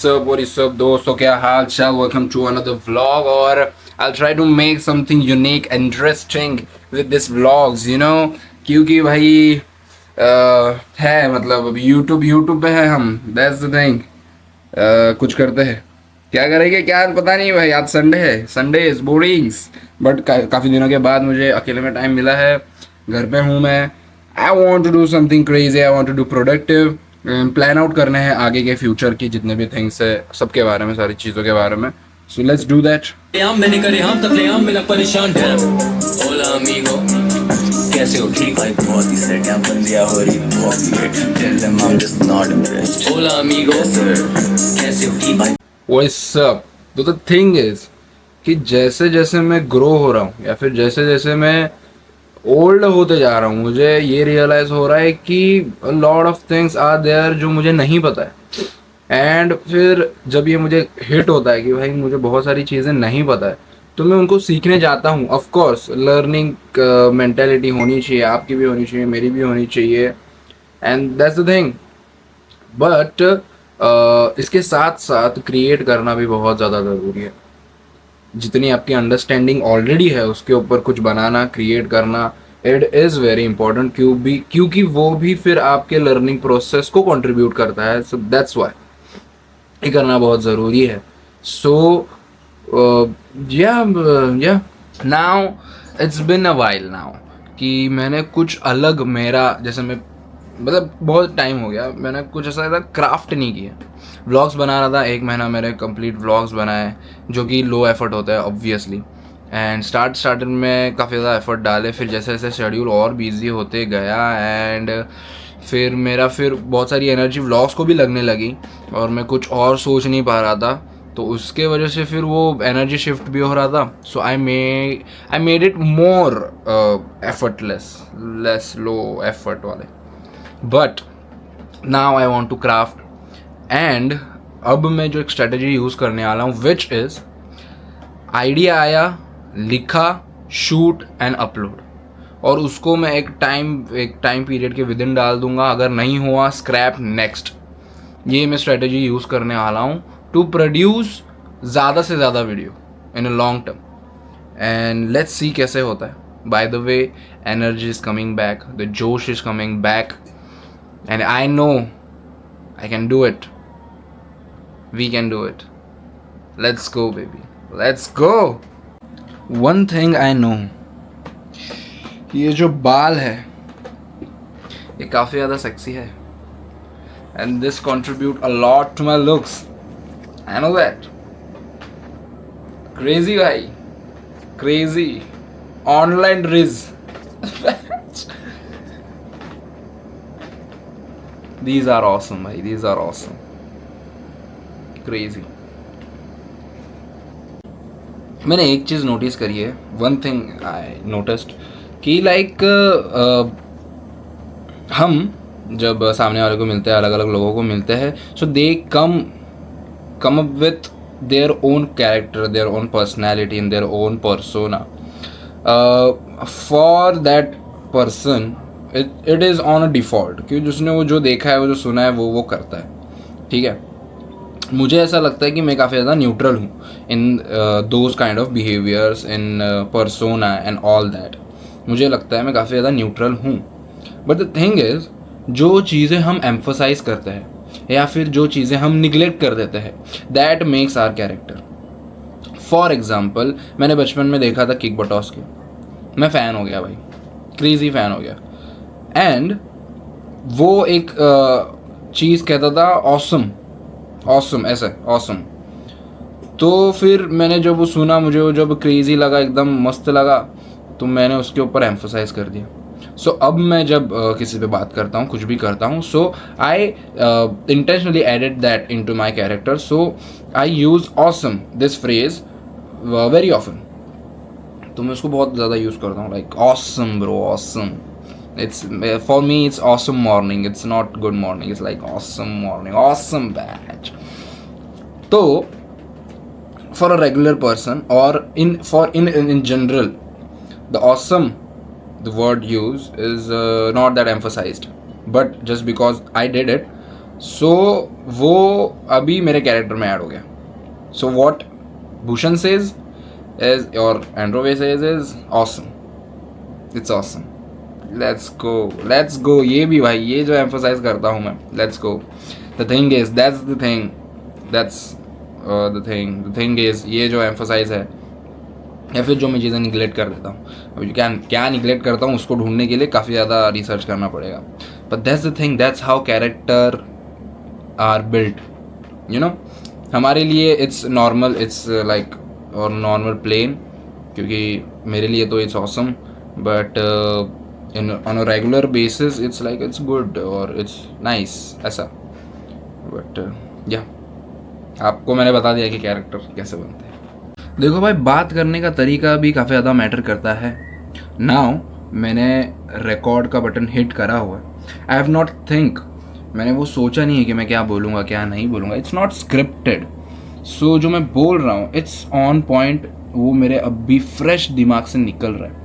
सब दोस्तों, क्या हाल चाल। Welcome to another vlog. और I try to make something unique interesting with this vlogs क्योंकि भाई है मतलब अभी यूट्यूब पे है हम। That's the thing. कुछ करते हैं, क्या करेंगे क्या पता नहीं भाई। आज संडे है, संडे इज बोरिंग्स। बट काफ़ी दिनों के बाद मुझे अकेले में टाइम मिला है, घर पे हूँ मैं। I want to do something crazy, I want to do productive. Plan out करने हैं आगे के फ्यूचर की जितने भी थिंग्स है, सबके बारे में, सारी चीज़ों के बारे में। So let's do that. मैंने करे हम तक ले हम मिला परेशान होला अमीगो कैसे हो ठीक भाई बहुत ही सेट यहाँ बंदिया हो रही बहुत ही tell them I am just not impressed होला अमीगो कैसे हो ठीक भाई व्हाट्स अप। तो द थिंग इज कि जैसे जैसे मैं ग्रो हो रहा हूँ या फिर जैसे जैसे मैं ओल्ड होते जा रहा हूँ, मुझे ये रियलाइज हो रहा है कि lot of things are there जो मुझे नहीं पता है। एंड फिर जब ये मुझे हिट होता है कि भाई मुझे बहुत सारी चीज़ें नहीं पता है, तो मैं उनको सीखने जाता हूँ। ऑफ कोर्स लर्निंग मेंटेलिटी होनी चाहिए, आपकी भी होनी चाहिए, मेरी भी होनी चाहिए। And that's the thing. But इसके साथ साथ क्रिएट करना भी बहुत ज़्यादा ज़रूरी है। जितनी आपकी अंडरस्टैंडिंग ऑलरेडी है उसके ऊपर कुछ बनाना, क्रिएट करना, इट इज़ वेरी इंपॉर्टेंट। क्योंकि वो भी फिर आपके लर्निंग प्रोसेस को कंट्रीब्यूट करता है। सो दैट्स वाई ये करना बहुत ज़रूरी है। सो या now it's been a while now कि मैंने कुछ अलग, मेरा जैसे मैं मतलब बहुत टाइम हो गया मैंने कुछ ऐसा क्राफ्ट नहीं किया। व्लॉग्स बना रहा था, 1 महीना मेरे कंप्लीट व्लॉग्स बनाए, जो कि लो एफर्ट होता है ऑब्वियसली। एंड स्टार्टिंग में काफ़ी ज़्यादा एफर्ट डाले, फिर जैसे जैसे शेड्यूल और बिजी होते गया एंड फिर बहुत सारी एनर्जी व्लॉग्स को भी लगने लगी और मैं कुछ और सोच नहीं पा रहा था। तो उसके वजह से फिर वो एनर्जी शिफ्ट भी हो रहा था। So I made it more effortless, less low effort वाले। But now I want to craft. And अब मैं जो एक स्ट्रेटजी यूज़ करने वाला हूँ, विच इज़ आइडिया आया, लिखा, शूट एंड अपलोड, और उसको मैं एक टाइम पीरियड के विद इन डाल दूंगा। अगर नहीं हुआ स्क्रैप नेक्स्ट। ये मैं स्ट्रेटजी यूज़ करने वाला हूँ टू प्रोड्यूस ज़्यादा से ज़्यादा video in a long term. And let's see कैसे होता है। By the way, energy is coming back, the josh is coming back and I know I can do it. We can do it. Let's go baby, let's go. One thing I know, ये जो बाल है ये काफ़ी ज़्यादा sexy है and this contribute a lot to my looks. I know that. Crazy भाई, crazy online रिज। दीज आर ऑसम भाई, दीज आर ऑसम, क्रेजी। मैंने एक चीज़ नोटिस करी है, वन थिंग आई नोटिस्ड कि लाइक हम जब सामने वाले को मिलते हैं, अलग अलग लोगों को मिलते हैं, so they come up with their own character, their own personality in their own persona. For that person it is on a default, क्योंकि जिसने वो जो देखा है, वो जो सुना है, वो करता है। ठीक है, मुझे ऐसा लगता है कि मैं काफ़ी ज़्यादा न्यूट्रल हूँ in those kind of behaviours, in persona and all that. मुझे लगता है मैं काफ़ी ज़्यादा न्यूट्रल हूँ। बट द थिंग इज़, जो चीज़ें हम एम्फोसाइज करते हैं या फिर जो चीज़ें हम निगलेक्ट कर देते हैं, that makes our character. For example, मैंने बचपन में देखा था किक बटॉस के, मैं फ़ैन हो गया भाई, क्रेज़ी फ़ैन हो गया। एंड वो एक चीज़ कहता था ऑसम, ऑसम, ऐसे ऑसम। तो फिर मैंने जब वो सुना, मुझे वो जब क्रेज़ी लगा, एकदम मस्त लगा, तो मैंने उसके ऊपर एम्फोसाइज कर दिया। सो अब मैं जब किसी पे बात करता हूँ, कुछ भी करता हूँ, so I intentionally added that into my character. So I use awesome, this phrase, very often. तो मैं उसको बहुत ज़्यादा यूज़ करता हूँ, like awesome bro, awesome. It's for me it's awesome morning, it's not good morning, it's like awesome morning, awesome badge. So for a regular person, or in general, the awesome, the word used is not that emphasized. But just because I did it, so वो अभी मेरे character में add हो गया. So what Bhushan says is और एंड्रोवे says is awesome. It's awesome. Let's go. ये भी भाई, ये जो एम्फोसाइज करता हूँ मैं, let's go. The thing is the thing is ये जो एम्फोसाइज है, या फिर जो मैं चीज़ें निगलेक्ट कर देता हूँ, अभी क्या निगलेक्ट करता हूँ उसको ढूंढने के लिए काफ़ी ज़्यादा रिसर्च करना पड़ेगा. But that's the thing, that's how character are built. You know, हमारे लिए इट्स नॉर्मल, इट्स लाइक और नॉर्मल प्लेन, क्योंकि मेरे लिए तो it's awesome. But in on a regular basis it's like it's good और इट्स नाइस ऐसा. But या आपको मैंने बता दिया कि कैरेक्टर कैसे बनते हैं. देखो भाई, बात करने का तरीका भी काफ़ी ज़्यादा मैटर करता है. नाउ मैंने रिकॉर्ड का बटन हिट करा हुआ है. आई हैव नॉट थिंक, मैंने वो सोचा नहीं है कि मैं क्या बोलूँगा क्या नहीं बोलूँगा. It's not scripted. सो जो मैं बोल रहा हूँ इट्स ऑन पॉइंट, वो मेरे अभी फ्रेश दिमाग से निकल रहा है.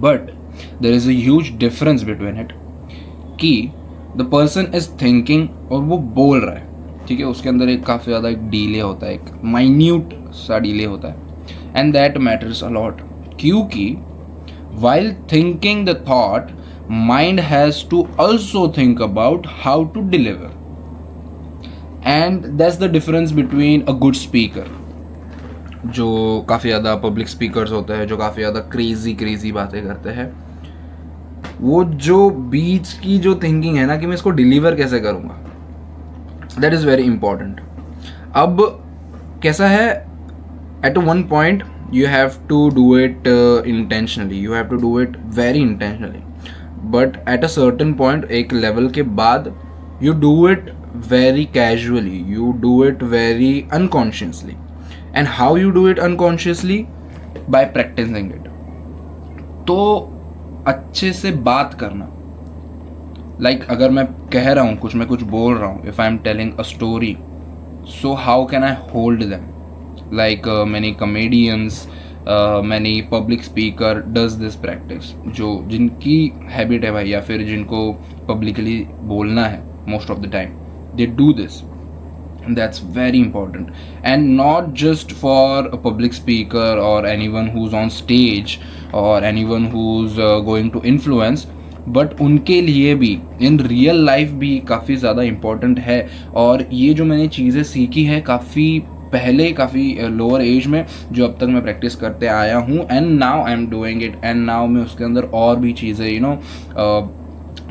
But there is a huge difference between it कि द पर्सन इज थिंकिंग और वो बोल रहा है. ठीक है, उसके अंदर एक काफ़ी ज़्यादा एक डीले होता है, एक माइन्यूट सा डीले होता है. एंड दैट मैटर्स अलॉट, क्योंकि while thinking the thought, mind has to also think about how to deliver. And that's the difference between a good speaker, जो काफ़ी ज़्यादा पब्लिक स्पीकर्स होते हैं, जो काफ़ी ज़्यादा क्रेजी बातें करते हैं. वो जो बीच की जो थिंकिंग है ना कि मैं इसको डिलीवर कैसे करूँगा, दैट इज़ वेरी इंपॉर्टेंट. अब कैसा है, at one point you have to do it intentionally, you have to do it very intentionally. But at a certain point, एक लेवल के बाद, you do it very casually, you do it very unconsciously. And how you do it unconsciously? By practicing it. तो अच्छे से बात करना, like अगर मैं कह रहा हूँ कुछ, मैं कुछ बोल रहा हूँ, if I am telling a story, so how can I hold them? Like many comedians, many public speaker does this practice. जो जिनकी हैबिट है भाई, या फिर जिनको पब्लिकली बोलना है most of the time, they do this. And that's very important. And not just for a public speaker or anyone who's on stage or anyone who's going to influence, but उनके लिए भी in real life भी काफ़ी ज़्यादा important है. और ये जो मैंने चीज़ें सीखी है काफ़ी पहले, काफ़ी लोअर एज में, जो अब तक मैं प्रैक्टिस करते आया हूँ, and now I am doing it. And now मैं उसके अंदर और भी चीज़ें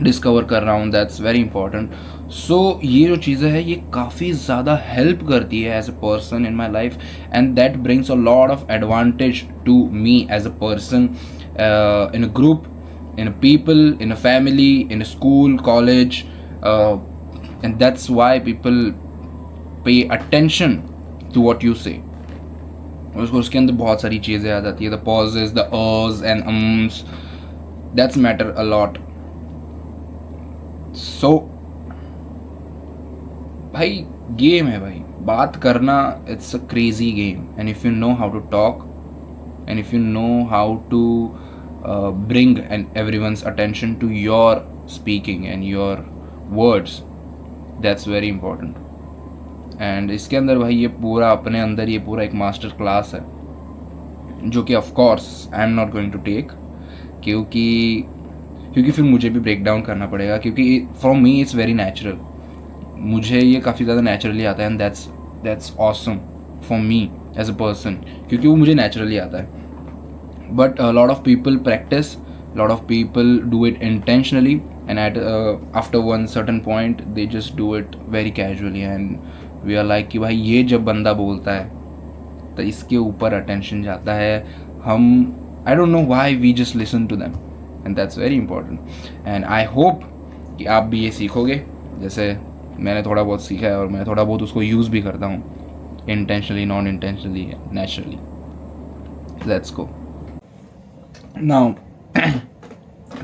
डिस्कवर कर रहा हूँ. That's very important. सो ये जो चीज़ें हैं ये काफ़ी ज़्यादा हेल्प करती है as a person in my life, and that brings a lot of advantage to me as a person, in a group, in a people, in a family, in a school, college, and that's why people pay attention to what you say. उसके अंदर बहुत सारी चीज़ें आ जाती है, the pauses, the ahs and ums, that's matter a lot. So भाई game है भाई, बात करना, it's a crazy game. And if you know how to talk, and if you know how to bring and everyone's attention to your speaking and your words, that's very important. and इसके अंदर भाई ये पूरा अपने अंदर ये पूरा एक मास्टर क्लास है, जो कि of course I am not going to take, क्योंकि फिर मुझे भी ब्रेक डाउन करना पड़ेगा, क्योंकि for me it's very natural. मुझे ये काफ़ी ज़्यादा नेचुरली आता है, and that's awesome for me as a person, क्योंकि वो मुझे नेचुरली आता है. But a lot of people practice, a lot of people do it intentionally, and at after one certain point they just do it very casually, and we are like कि भाई ये जब बंदा बोलता है तो इसके ऊपर attention जाता है. हम I don't know why we just listen to them, and that's very important. And I hope कि आप भी ये सीखोगे, जैसे मैंने थोड़ा बहुत सीखा है, और मैं थोड़ा बहुत उसको यूज़ भी करता हूँ, intentionally, non intentionally, naturally. Let's go.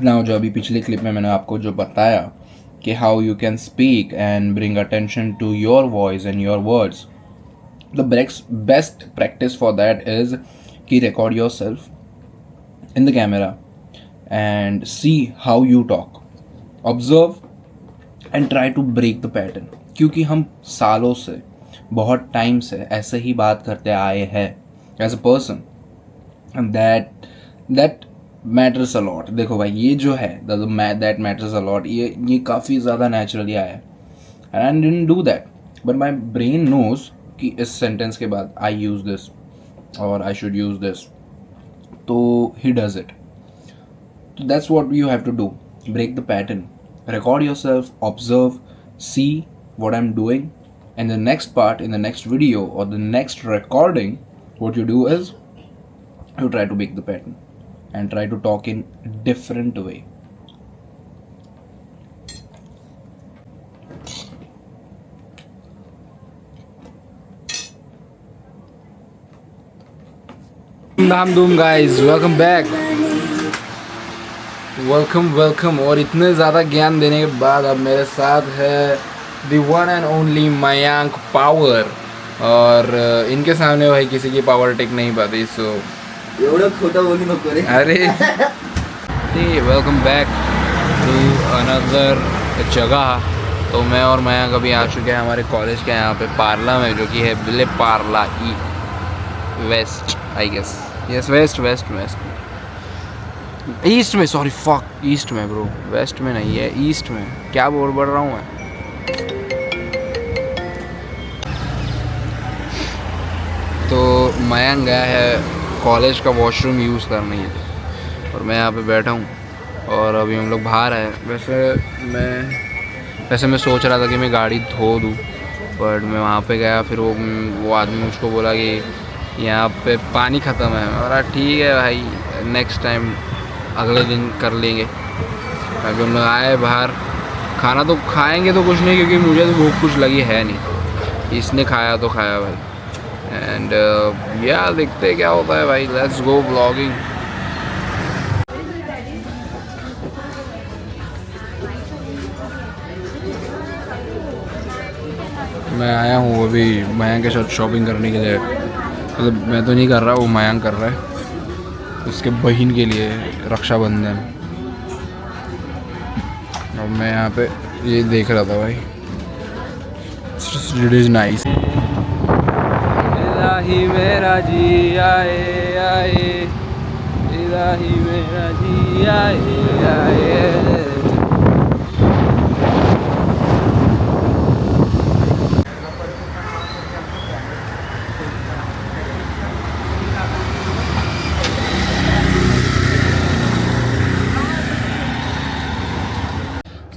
Now जो अभी पिछले क्लिप में मैंने आपको जो बताया कि how you can speak and bring attention to your voice and your words, the best practice for that is कि रिकॉर्ड योर सेल्फ in the camera and see how you talk. Observe and try to break the pattern, क्योंकि हम सालों से, बहुत time से ऐसे ही बात करते आए हैं as a person, and that matters a lot. देखो भाई, ये जो है दैट मैटर्स अ लॉट, ये काफ़ी ज़्यादा नेचुरली आया है. And I didn't do that, but my brain knows कि इस सेंटेंस के बाद आई यूज़ दिस और आई शुड यूज़ दिस, तो he does it. That's what you have to do. Break the pattern. Record yourself, observe, see what I'm doing. And the next part, in the next video or the next recording, what you do is you try to break the pattern and try to talk in different way. Dham Dhoom guys, welcome back. Welcome. और इतने ज़्यादा ज्ञान देने के बाद अब मेरे साथ है the one and only Mayank power. और इनके सामने भाई किसी की पावर टेक नहीं पाती. सो एवढं खोटं बोलू नको रे. अरे वेलकम बैक टू अनदर जगह. तो मैं और मयांक अभी आ चुके हैं हमारे कॉलेज के यहाँ पे पार्ला में, जो कि है Vile Parle west, I guess. Yes, west east में. सॉरी फक, ईस्ट में ब्रो, वेस्ट में नहीं है, ईस्ट में. क्या बढ़ रहा हूँ मैं. तो मयांक गया है कॉलेज का वॉशरूम यूज़ करने के लिए और मैं यहाँ पे बैठा हूँ. और अभी हम लोग बाहर आए. वैसे मैं सोच रहा था कि मैं गाड़ी धो दूँ, बट मैं वहाँ पे गया. फिर वो आदमी मुझको बोला कि यहाँ पे पानी ख़त्म है. और ठीक है भाई, नेक्स्ट टाइम अगले दिन कर लेंगे. अभी हम लोग आए बाहर, खाना तो खाएंगे तो कुछ नहीं, क्योंकि मुझे तो भूख कुछ लगी है नहीं. इसने खाया तो खाया भाई. एंड यार देखते क्या होता है भाई. Let's go vlogging. मैं आया हूँ अभी मयांक के साथ शॉपिंग करने के लिए. मतलब मैं तो नहीं कर रहा, वो मयांक कर रहा है उसके बहन के लिए रक्षाबंधन. और मैं यहाँ पे ये देख रहा था भाई. It is nice. इलाही मेरा जी आए आए, इलाही मेरा जी आए आए.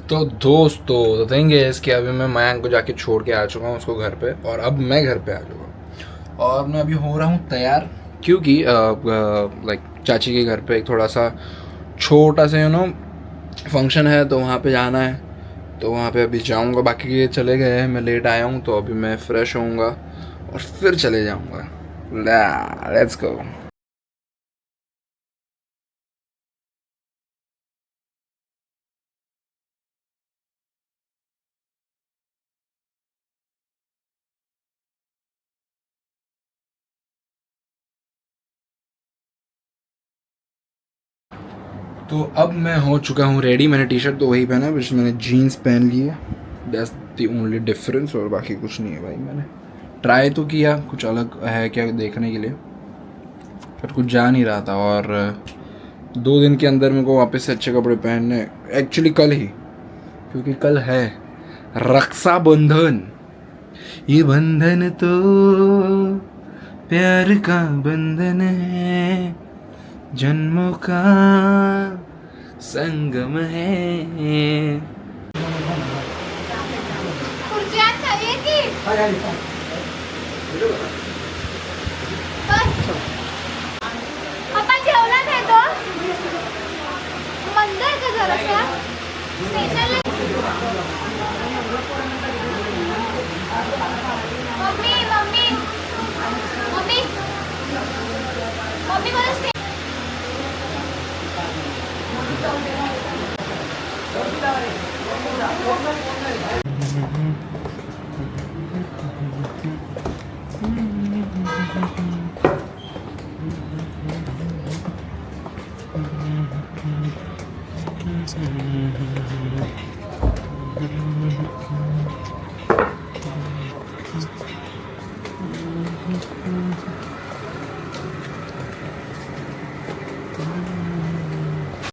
तो दोस्तों द थिंग इज़ कि अभी मैं मयांक को जाके छोड़ के आ चुका हूँ उसको घर पे, और अब मैं घर पे आ चुका हूँ. और मैं अभी हो रहा हूँ तैयार, क्योंकि लाइक चाची के घर पे एक थोड़ा सा छोटा सा फंक्शन है, तो वहाँ पे जाना है. तो वहाँ पे अभी जाऊँगा. बाकी के चले गए हैं, मैं लेट आया हूँ, तो अभी मैं फ्रेश होऊंगा और फिर चले जाऊँगा. Let's go. तो अब मैं हो चुका हूँ रेडी. मैंने टी शर्ट तो वही पहना है, बस मैंने जीन्स पहन ली है. दैट्स द ओनली डिफरेंस, और बाकी कुछ नहीं है भाई. मैंने ट्राई तो किया कुछ अलग है क्या देखने के लिए, पर कुछ जा नहीं रहा था. और 2 दिन के अंदर मेरे को वापस से अच्छे कपड़े पहनने, एक्चुअली कल ही, क्योंकि कल है रक्षाबंधन. ये बंधन तो प्यार का बंधन है, जन्मों का संगम है. खुर्च्या चाहिए की पापा जेवला नाही तो मंद आहे का जरासा स्टेशनला. मम्मी मम्मी मम्मी मम्मी मला